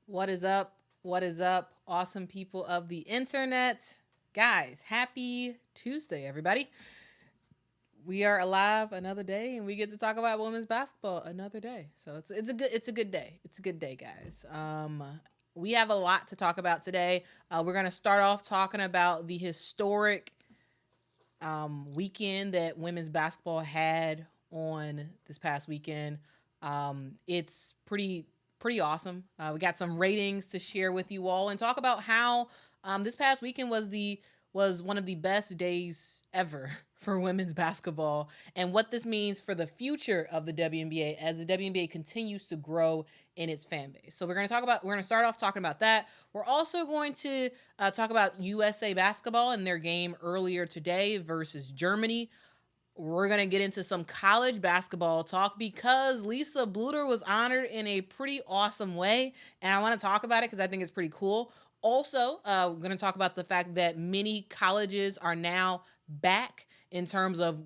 What is up? What is up? Awesome people of the internet. Guys, happy Tuesday, everybody. We are alive another day and we get to talk about women's basketball another day. So it's a good day. It's a good day, guys. We have a lot to talk about today. We're going to start off talking about the historic weekend that women's basketball had on this past weekend. It's pretty awesome. We got some ratings to share with you all and talk about how this past weekend was one of the best days ever for women's basketball and what this means for the future of the WNBA as the WNBA continues to grow in its fan base. So we're going to start off talking about that. We're also going to talk about USA basketball and their game earlier today versus Germany. We're going to get into some college basketball talk because Lisa Bluder was honored in a pretty awesome way. And I want to talk about it because I think it's pretty cool. Also, we're going to talk about the fact that many colleges are now back in terms of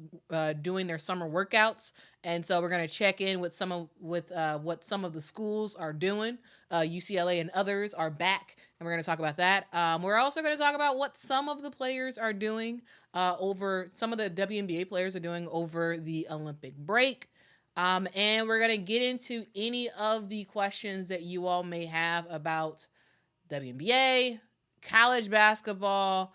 doing their summer workouts. And so we're going to check in with what some of the schools are doing. UCLA and others are back, and we're going to talk about that. We're also going to talk about what some of the players are doing over some of the WNBA players are doing over the Olympic break. And we're going to get into any of the questions that you all may have about WNBA, college basketball,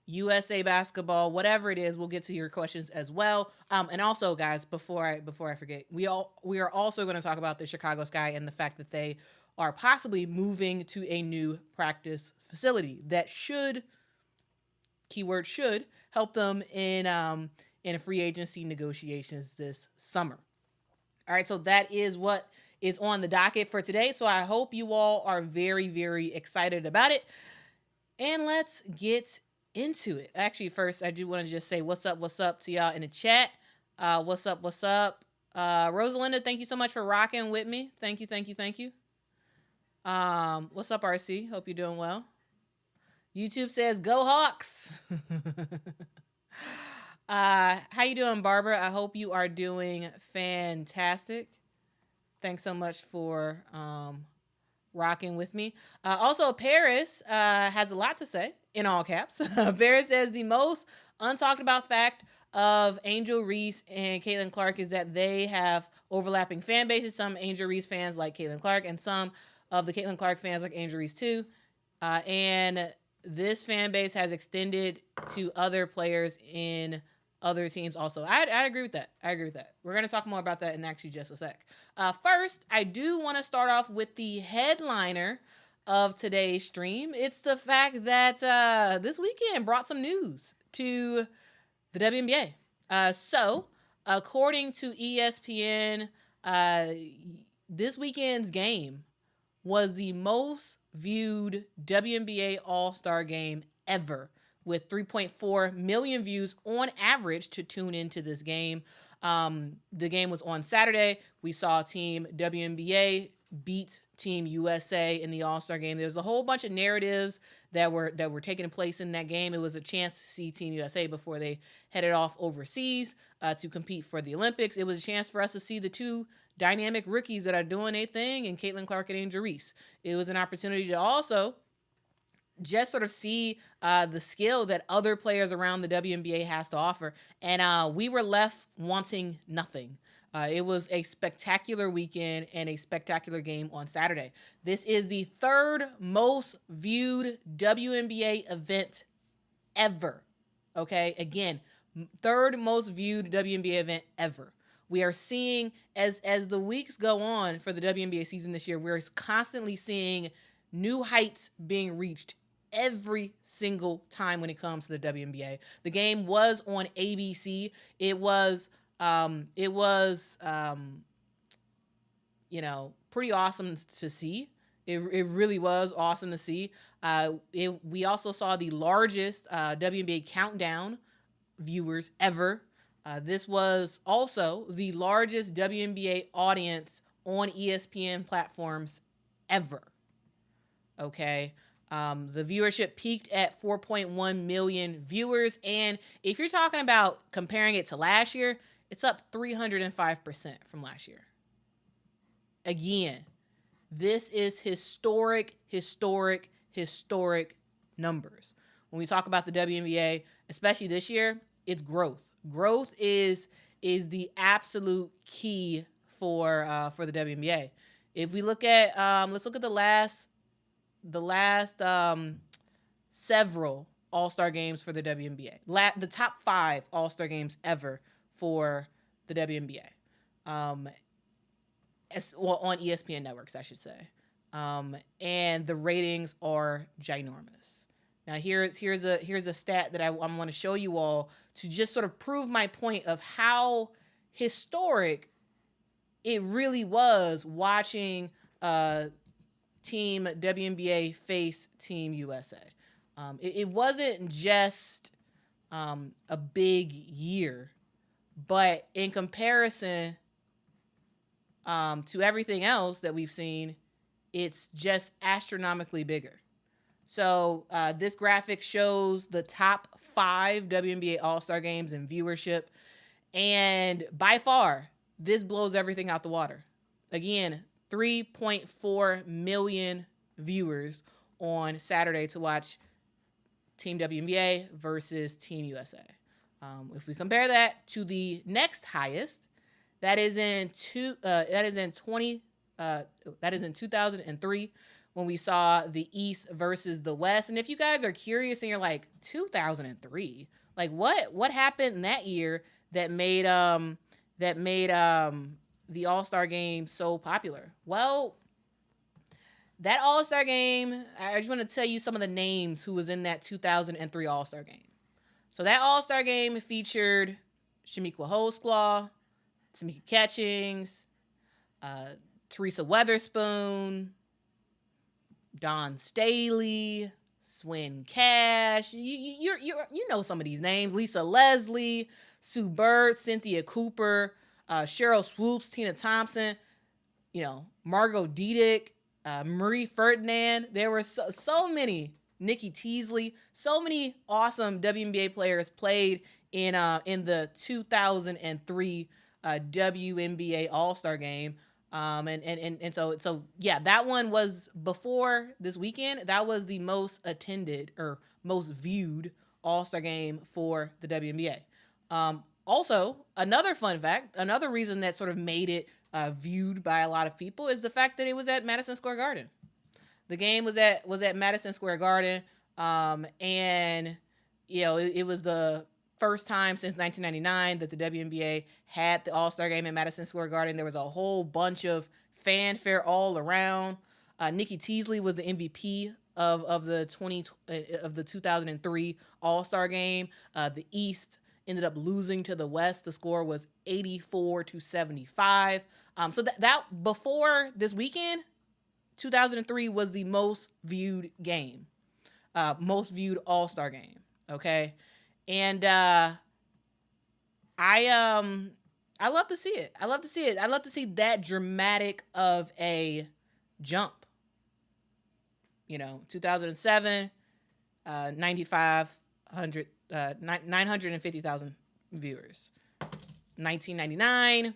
USA basketball, whatever it is. We'll get to your questions as well. And also, guys, before I forget, we are also going to talk about the Chicago Sky and the fact that they are possibly moving to a new practice facility that should, keyword should, help them in free agency negotiations this summer. All right, so that is what is on the docket for today. So I hope you all are very, very excited about it. And let's get into it. Actually, first, I do want to just say what's up to y'all in the chat. What's up? Rosalinda, thank you so much for rocking with me. Thank you. What's up, RC? Hope you're doing well. YouTube says, go Hawks. How you doing, Barbara? I hope you are doing fantastic. Thanks so much for rocking with me. Also, Paris has a lot to say in all caps. Paris says the most untalked about fact of Angel Reese and Caitlin Clark is that they have overlapping fan bases. Some Angel Reese fans like Caitlin Clark, and some of the Caitlin Clark fans like Angel Reese too. And this fan base has extended to other players in other teams also. I agree with that. We're going to talk more about that in actually just a sec. First, I do want to start off with the headliner of today's stream. It's the fact that this weekend brought some news to the WNBA. So, according to ESPN, this weekend's game was the most viewed WNBA All-Star Game ever, with 3.4 million views on average to tune into this game. The game was on Saturday. We saw Team WNBA beat Team USA in the All-Star game. There was a whole bunch of narratives that were taking place in that game. It was a chance to see Team USA before they headed off overseas to compete for the Olympics. It was a chance for us to see the two dynamic rookies that are doing a thing in Caitlin Clark and Angel Reese. It was an opportunity to also just sort of see the skill that other players around the WNBA has to offer. And we were left wanting nothing. It was a spectacular weekend and a spectacular game on Saturday. This is the third most viewed WNBA event ever. Okay, again, third most viewed WNBA event ever. We are seeing, as the weeks go on for the WNBA season this year, we're constantly seeing new heights being reached every single time when it comes to the WNBA. The game was on ABC. It was pretty awesome to see. It really was awesome to see. We also saw the largest WNBA countdown viewers ever. This was also the largest WNBA audience on ESPN platforms ever. Okay. The viewership peaked at 4.1 million viewers. And if you're talking about comparing it to last year, it's up 305% from last year. Again, This is historic numbers. When we talk about the WNBA, especially this year, it's growth. Growth is the absolute key for the WNBA. If we look at let's look at the last several All-Star games for the WNBA. The top 5 All-Star games ever for the WNBA. On ESPN networks, I should say. And the ratings are ginormous. Now here's a stat that I want to show you all to just sort of prove my point of how historic it really was watching Team WNBA face Team USA. It wasn't just a big year, but in comparison to everything else that we've seen, it's just astronomically bigger. So this graphic shows the top 5 WNBA All-Star games in viewership, and by far, this blows everything out the water. Again, 3.4 million viewers on Saturday to watch Team WNBA versus Team USA. If we compare that to the next highest, that is in 2003 when we saw the East versus the West. And if you guys are curious and you're like, 2003, like what happened that year that made the All-Star Game so popular? Well, that All-Star Game, I just want to tell you some of the names who was in that 2003 All-Star Game. So that All-Star Game featured Shamika Holdsclaw, Tamika Catchings, Teresa Weatherspoon, Dawn Staley, Swin Cash. You know some of these names. Lisa Leslie, Sue Bird, Cynthia Cooper, Cheryl Swoops, Tina Thompson, Margot Diedick, Marie Ferdinand. There were so many. Nikki Teasley. So many awesome WNBA players played in the 2003 WNBA All-Star Game. And so yeah, that one was before this weekend. That was the most attended or most viewed All-Star Game for the WNBA. Also, another fun fact, another reason that sort of made it viewed by a lot of people is the fact that it was at Madison Square Garden. The game was at Madison Square Garden, and it was the first time since 1999 that the WNBA had the All-Star Game at Madison Square Garden. There was a whole bunch of fanfare all around. Nikki Teasley was the MVP of the 2003 All-Star Game. The East ended up losing to the West. The score was 84-75. So that before this weekend, 2003 was the most viewed game, most viewed All-Star game. Okay. And I love to see it. I love to see it. I love to see that dramatic of a jump. 2007, 950,000 viewers. 1999,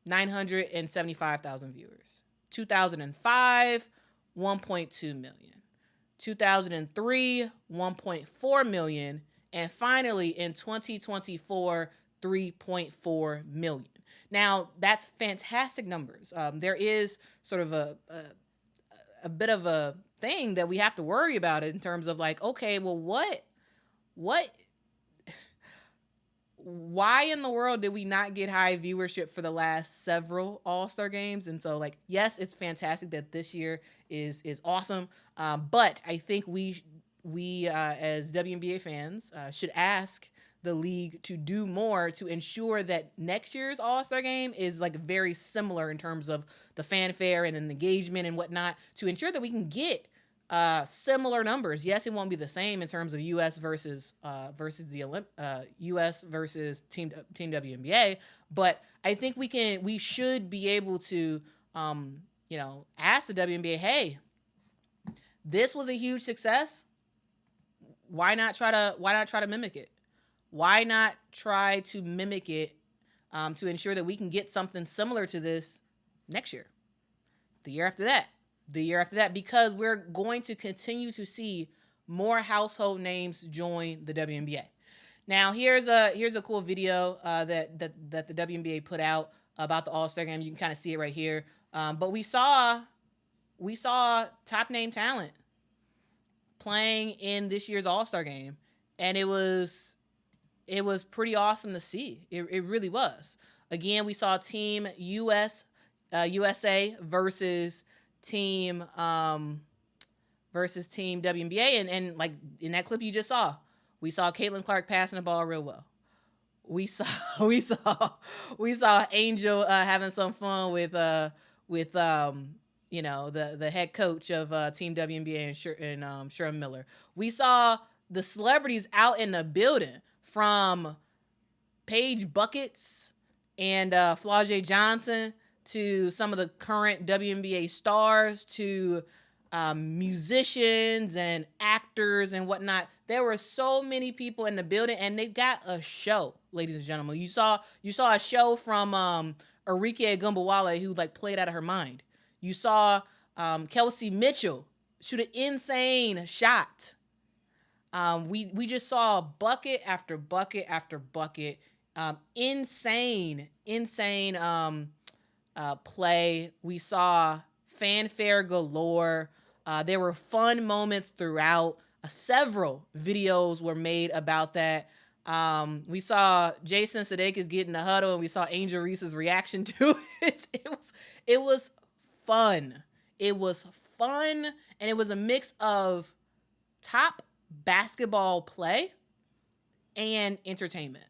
975,000 viewers. 2005, 1.2 million. 2003, 1.4 million. And finally, in 2024, 3.4 million. Now, that's fantastic numbers. There is sort of a bit of a thing that we have to worry about in terms of like, okay, well, why in the world did we not get high viewership for the last several All-Star games? And so, like, yes, it's fantastic that this year is awesome. But I think we as WNBA fans should ask the league to do more to ensure that next year's All-Star Game is like very similar in terms of the fanfare and the engagement and whatnot, to ensure that we can get similar numbers. Yes, it won't be the same in terms of U.S. versus the U.S. versus Team WNBA, but I think we should be able to ask the WNBA, hey, this was a huge success. Why not try to mimic it? Why not try to mimic it to ensure that we can get something similar to this next year, the year after that, the year after that, because we're going to continue to see more household names join the WNBA. Now, here's a cool video that the WNBA put out about the All-Star Game. You can kind of see it right here. But we saw top name talent playing in this year's All-Star Game, and it was pretty awesome to see. It really was. Again, we saw Team USA versus Team WNBA, and like in that clip you just saw, we saw Caitlin Clark passing the ball real well. We saw Angel having some fun with the head coach of Team WNBA and Sherman Miller. We saw the celebrities out in the building, from Paige Buckets and Flau'jae Johnson to some of the current WNBA stars to musicians and actors and whatnot. There were so many people in the building, and they got a show, ladies and gentlemen. You saw a show from Arike Gumbawale, who like played out of her mind. You saw Kelsey Mitchell shoot an insane shot. We just saw bucket after bucket after bucket. Insane play. We saw fanfare galore. There were fun moments throughout. Several videos were made about that. We saw Jason Sudeikis get in the huddle, and we saw Angel Reese's reaction to it. It was fun. It was fun, and it was a mix of top basketball play and entertainment.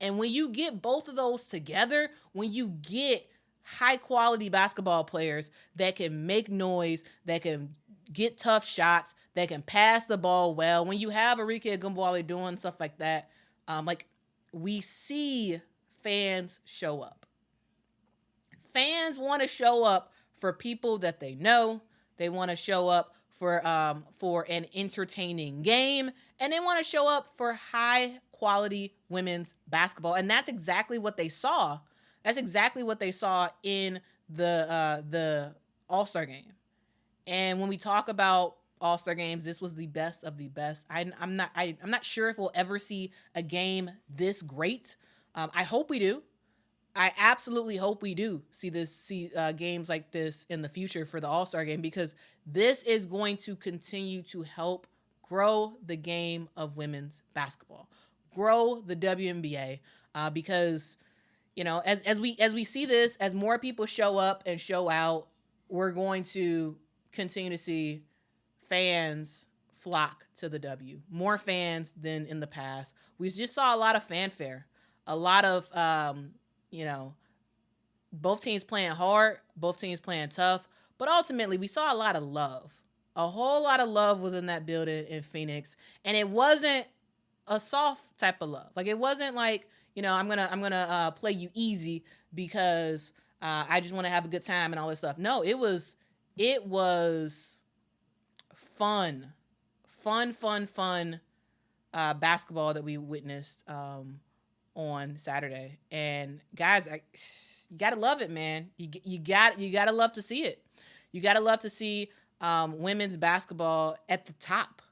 And when you get both of those together, when you get high quality basketball players that can make noise, that can get tough shots, that can pass the ball well, when you have Arike Gumbawale doing stuff like that, we see fans show up. Fans want to show up for people that they know. They want to show up for an entertaining game, and they want to show up for high quality women's basketball. And that's exactly what they saw. That's exactly what they saw in the All-Star Game. And when we talk about All-Star games, this was the best of the best. I'm not sure if we'll ever see a game this great. I hope we do. I absolutely hope we do see games like this in the future for the All-Star Game, because this is going to continue to help grow the game of women's basketball, grow the WNBA, because as we see this, as more people show up and show out, we're going to continue to see fans flock to the W. More fans than in the past. We just saw a lot of fanfare, a lot of both teams playing hard, both teams playing tough, but ultimately we saw a lot of love. A whole lot of love was in that building in Phoenix, and it wasn't a soft type of love. Like, it wasn't like, I'm gonna play you easy because I just want to have a good time and all this stuff. No, it was fun basketball that we witnessed on Saturday. And guys, you gotta love it, man. You gotta love to see it. You gotta love to see women's basketball at the top.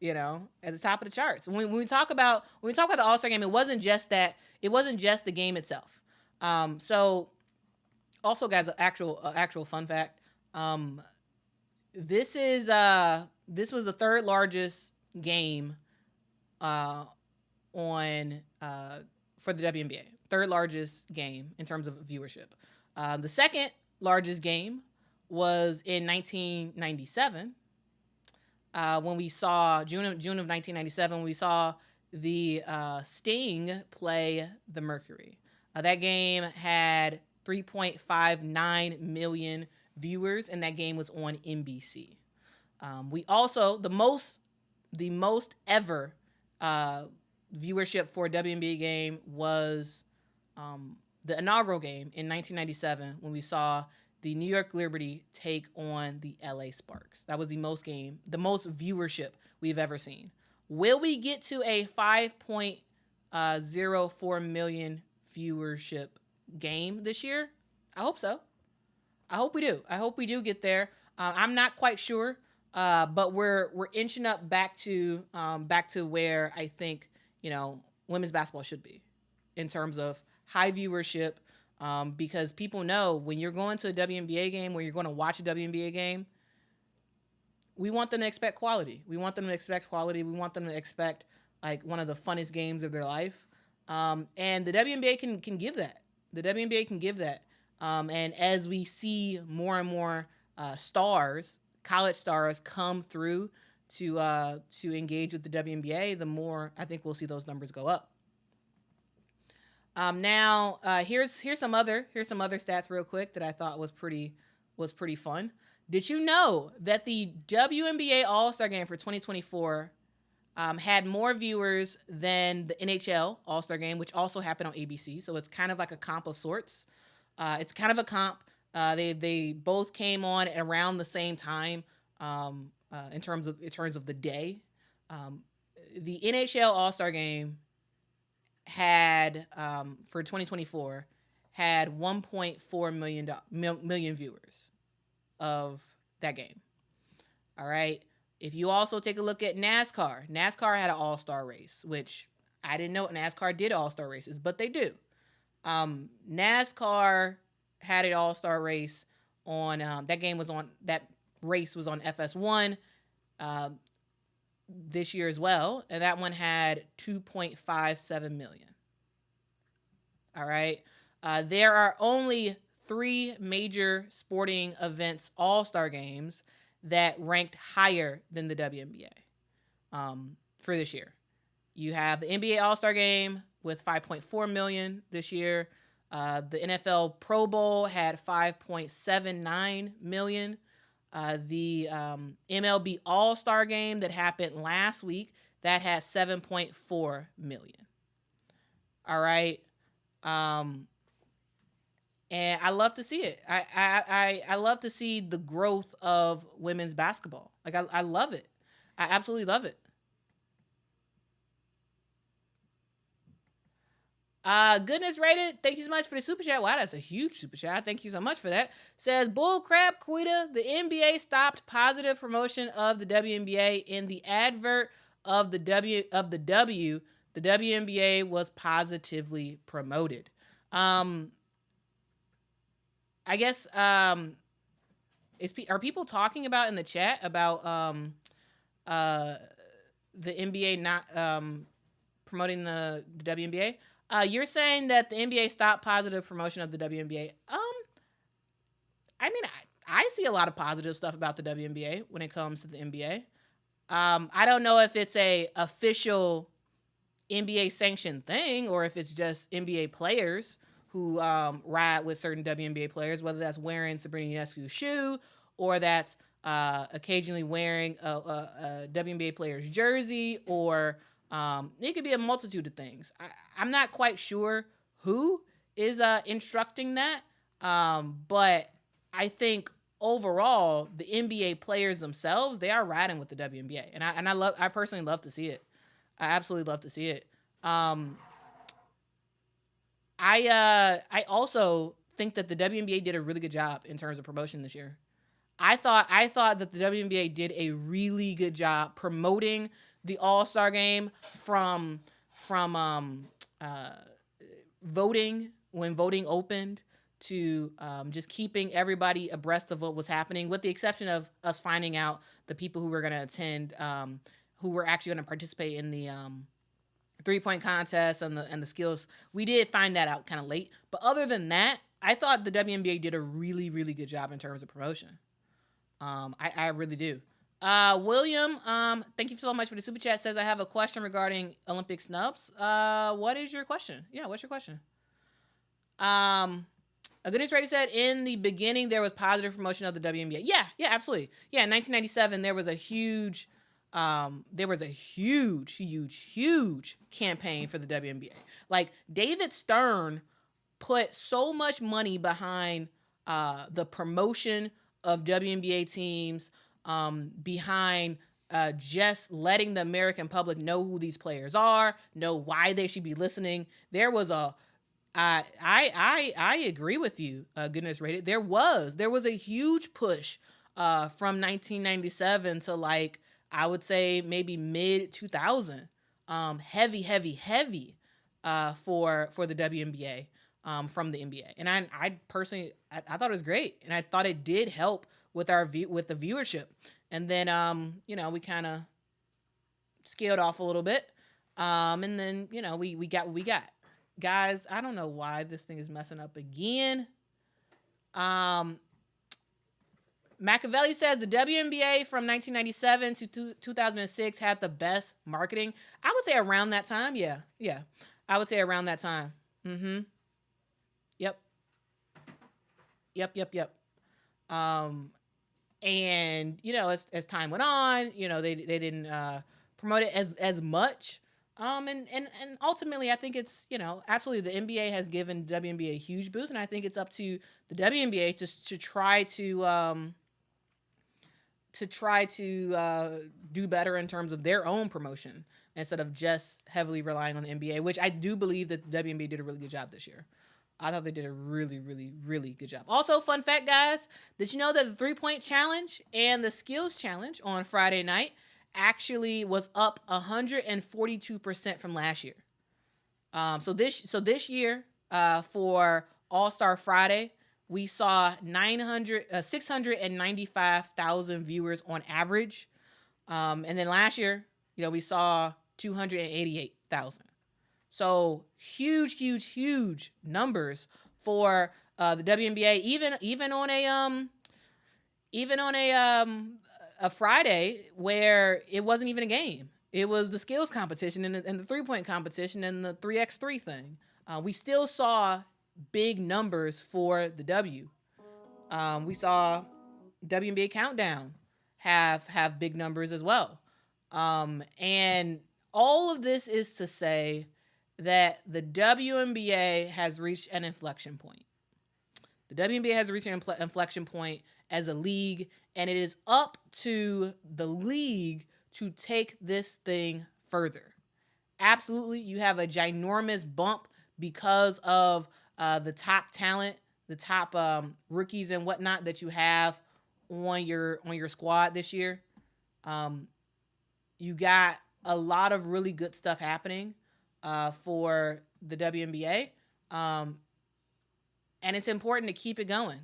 At the top of the charts. When we talk about the All-Star Game, it wasn't just the game itself. So also, guys, actual fun fact. This was the third largest game for the WNBA. Third largest game in terms of viewership. The second largest game was in 1997. When we saw June of 1997, when we saw the Sting play the Mercury. That game had 3.59 million viewers, and that game was on NBC. We also, the most ever viewership for a WNBA game was the inaugural game in 1997, when we saw the New York Liberty take on the LA Sparks. That was the most viewership we've ever seen. Will we get to a 5.04 million viewership game this year? I hope so. I hope we do. I hope we do get there. I'm not quite sure, but we're inching up back to where I think women's basketball should be in terms of high viewership. Because people know when you're going to a WNBA game, when you're going to watch a WNBA game, we want them to expect quality. We want them to expect quality. We want them to expect like one of the funnest games of their life. And the WNBA can give that. The WNBA can give that. And as we see more and more stars, college stars, come through to engage with the WNBA, the more I think we'll see those numbers go up. Now here's some other stats real quick that I thought was pretty fun. Did you know that the WNBA All-Star Game for 2024 had more viewers than the NHL All-Star Game, which also happened on ABC? So it's kind of like a comp of sorts. It's kind of a comp. They both came on around the same time in terms of the day. The NHL All-Star Game had for 2024 had 1.4 million viewers of that game. All right. If you also take a look at NASCAR had an all-star race, which I didn't know NASCAR did all-star races, but they do. NASCAR had an all-star race on that race was on FS1 this year as well, and that one had 2.57 million. All right. There are only 3 major sporting events all-star games that ranked higher than the WNBA for this year. You have the NBA All-Star Game with 5.4 million this year. The NFL Pro Bowl had 5.79 million. The MLB All-Star Game that happened last week, that had 7.4 million. All right. And I love to see it. I love to see the growth of women's basketball. Like I love it. I absolutely love it. Goodness rated, thank you so much for the super chat. Wow, that's a huge super chat. Thank you so much for that. Says bull crap, Quita. The NBA stopped positive promotion of the WNBA in the advert of the W. The WNBA was positively promoted. I guess are people talking about in the chat about the NBA not promoting the WNBA? You're saying that the NBA stopped positive promotion of the WNBA. I mean, I see a lot of positive stuff about the WNBA when it comes to the NBA. I don't know if it's a official NBA sanctioned thing or if it's just NBA players who ride with certain WNBA players, whether that's wearing Sabrina Ionescu's shoe or that's occasionally wearing a WNBA player's jersey, or it could be a multitude of things. I'm not quite sure who is instructing that, but I think overall the NBA players themselves, they are riding with the WNBA, and I personally love to see it. I absolutely love to see it. I also think that the WNBA did a really good job in terms of promotion this year. I thought that the WNBA did a really good job promoting the All-Star Game from voting, when voting opened, to just keeping everybody abreast of what was happening, with the exception of us finding out the people who were going to attend, who were actually going to participate in the 3-point contest and the skills. We did find that out kind of late. But other than that, I thought the WNBA did a really, really good job in terms of promotion. I really do. William, thank you so much for the super chat. Says, I have a question regarding Olympic snubs. What is your question? Yeah, what's your question? A Goodness Ready said, in the beginning, there was positive promotion of the WNBA. Yeah, absolutely. Yeah, in 1997, there was a huge campaign for the WNBA. Like, David Stern put so much money behind the promotion of WNBA teams, behind just letting the American public know who these players are, know why they should be listening. There was a I agree with you. Goodness rated. There was a huge push from 1997 to like I would say maybe mid 2000. Heavy for the WNBA from the NBA. And I personally I thought it was great, and I thought it did help with with the viewership. And then we kind of scaled off a little bit. And then we got what we got. Guys, I don't know why this thing is messing up again. Machiavelli says the WNBA from 1997 to 2006 had the best marketing. I would say around that time. Yeah. I would say around that time. Mm-hmm. Yep. Yep. Um, and as time went on, they didn't promote it as much. And ultimately, I think it's absolutely the NBA has given WNBA a huge boost, and I think it's up to the WNBA to try to do better in terms of their own promotion instead of just heavily relying on the NBA, which I do believe that the WNBA did a really good job this year. I thought they did a really, really, really good job. Also, fun fact, guys, did you know that the 3-point challenge and the skills challenge on Friday night actually was up 142% from last year? So this year, for All-Star Friday, we saw 695,000 viewers on average. And then last year, we saw 288,000. So huge numbers for the WNBA. Even on a Friday where it wasn't even a game. It was the skills competition and the 3-point competition and the 3x3 thing. We still saw big numbers for the W. We saw WNBA Countdown have big numbers as well. And all of this is to say that the WNBA has reached an inflection point. The WNBA has reached an inflection point as a league, and it is up to the league to take this thing further. Absolutely, you have a ginormous bump because of the top talent, the top rookies and whatnot that you have on your squad this year. You got a lot of really good stuff happening for the WNBA. And it's important to keep it going.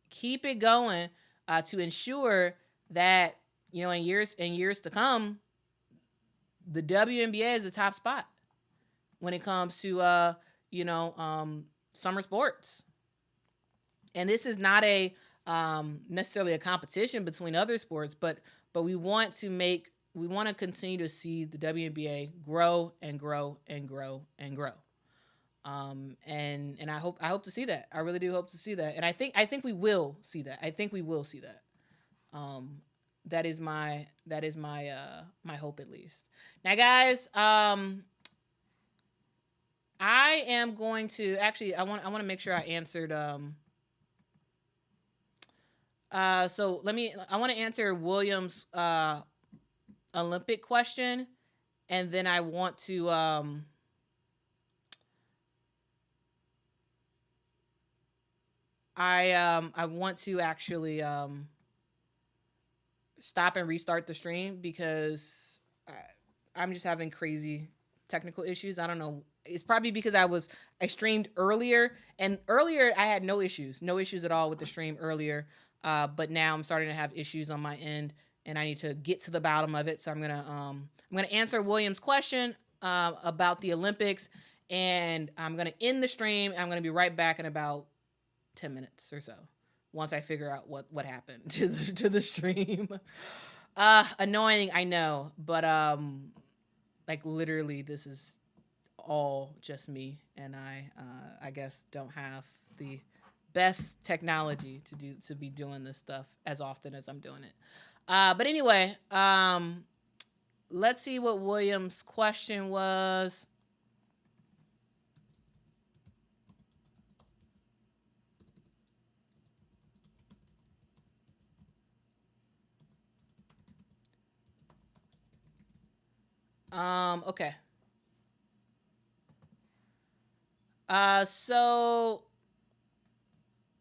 Keep it going to ensure that, in years to come, the WNBA is the top spot when it comes to, summer sports. And this is not a necessarily a competition between other sports, but we want to continue to see the WNBA grow and grow and grow and grow. And I hope to see that. I really do hope to see that. And I think we will see that. That is my my hope, at least. Now, guys, I am going to actually I want to make sure I answered so I want to answer William's Olympic question, and then I want to I want to actually stop and restart the stream because I'm just having crazy technical issues. I don't know. It's probably because I streamed earlier, and earlier I had no issues at all with the stream earlier. But now I'm starting to have issues on my end, and I need to get to the bottom of it. So I'm gonna answer William's question about the Olympics, and I'm gonna end the stream. I'm gonna be right back in about 10 minutes or so once I figure out what happened to the stream. Annoying, I know, but like literally this is all just me, and I guess don't have the best technology to be doing this stuff as often as I'm doing it. But anyway, let's see what William's question was. Okay. So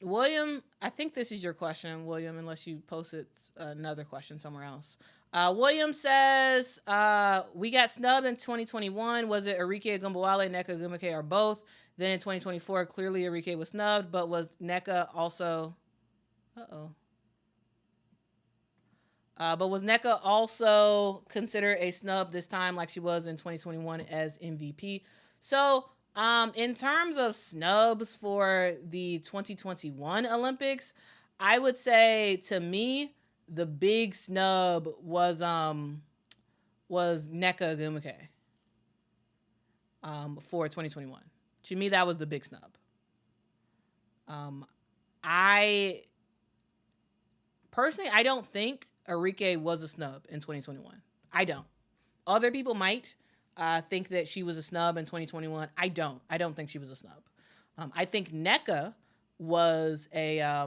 William, I think this is your question, William, unless you posted another question somewhere else. William says, we got snubbed in 2021. Was it Arike Gumbawale, Nneka Ogwumike, or both? Then in 2024, clearly Arike was snubbed, but was Nneka also... but was Nneka also considered a snub this time like she was in 2021 as MVP? So, in terms of snubs for the 2021 Olympics, I would say, to me, the big snub was Nneka Ogwumike for 2021. To me, that was the big snub. I personally, I don't think Arike was a snub in 2021. I don't. Other people might think that she was a snub in 2021. I don't. I don't think she was a snub. I think Nneka was a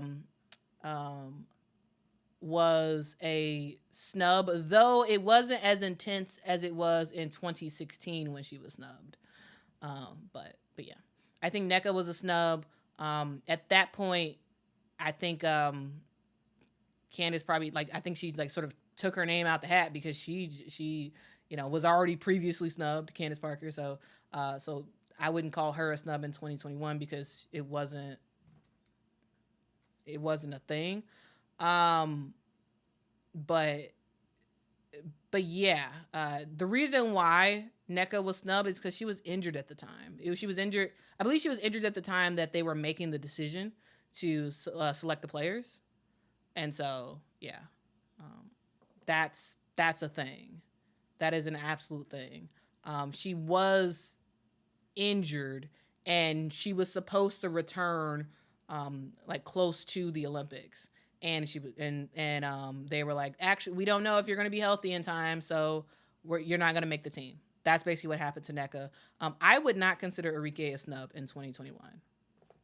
snub, though it wasn't as intense as it was in 2016 when she was snubbed. But yeah, I think Nneka was a snub. At that point, I think Candace probably, like, I think she like sort of took her name out the hat because she was already previously snubbed, Candace Parker. So I wouldn't call her a snub in 2021 because it wasn't a thing. But yeah, the reason why Nneka was snubbed is because she was injured at the time. She was injured. I believe she was injured at the time that they were making the decision to select the players. And so, yeah, that's a thing. That is an absolute thing. She was injured, and she was supposed to return, like close to the Olympics. And she was, and they were like, actually, we don't know if you're going to be healthy in time, so you're not going to make the team. That's basically what happened to Nneka. I would not consider Arike a snub in 2021.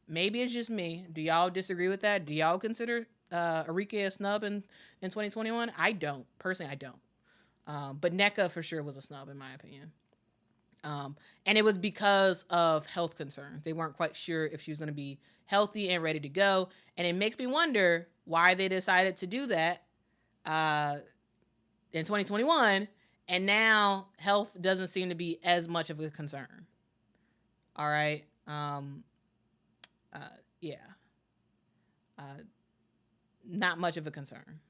Maybe it's just me. Do y'all disagree with that? Do y'all consider Arike a snub in 2021? I don't. Personally, I don't. But Nneka for sure was a snub in my opinion. And it was because of health concerns. They weren't quite sure if she was going to be healthy and ready to go. And it makes me wonder why they decided to do that in 2021. And now health doesn't seem to be as much of a concern. All right. Yeah. Not much of a concern.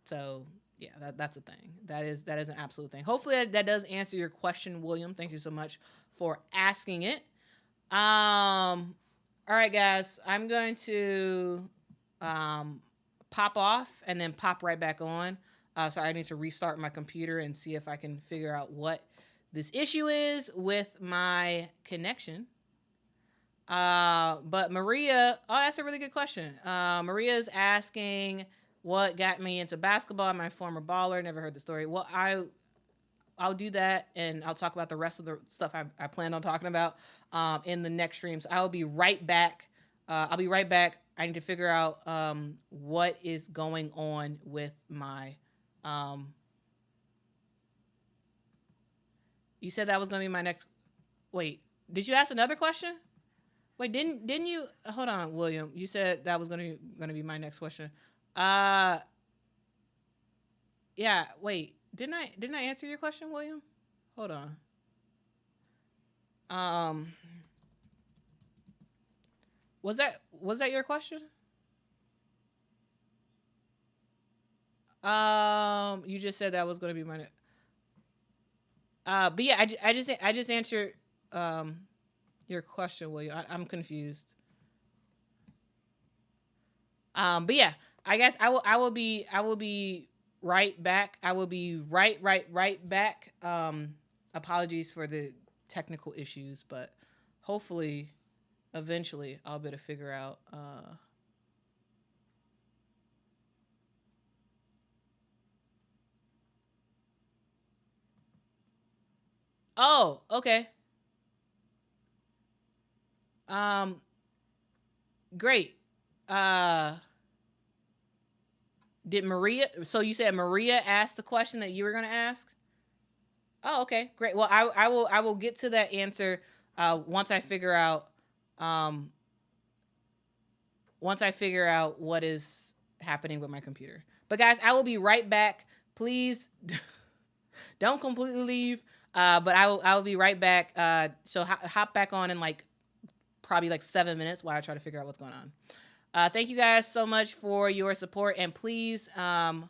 So yeah, that's a thing. That is an absolute thing. Hopefully that does answer your question, William. Thank you so much for asking it. All right, guys, I'm going to pop off and then pop right back on. So I need to restart my computer and see if I can figure out what this issue is with my connection. But Maria, that's a really good question. Maria's asking, what got me into basketball? I'm my former baller. Never heard the story. Well, I'll do that, and I'll talk about the rest of the stuff I plan on talking about in the next stream. So I'll be right back. I'll be right back. I need to figure out what is going on with my... You said that was going to be my next... Wait, did you ask another question? Wait, didn't you... Hold on, William. You said that was going to be my next question. Yeah, wait. Didn't I answer your question, William? Hold on. Was that your question? You just said that was going to be my... but yeah, I just answered your question, William. I'm confused. But yeah, I guess I will be right back. I will be right back. Apologies for the technical issues, but hopefully eventually I'll be able to figure out Oh, okay. Great. Did Maria... So you said Maria asked the question that you were going to ask? Oh, okay, great. Well, I will get to that answer once I figure out what is happening with my computer. But guys, I will be right back. Please don't completely leave. But I will be right back. So hop back on in probably 7 minutes while I try to figure out what's going on. Thank you guys so much for your support, and please ask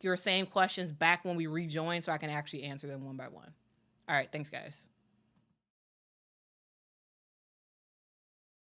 your same questions back when we rejoin so I can actually answer them one by one. All right, thanks guys.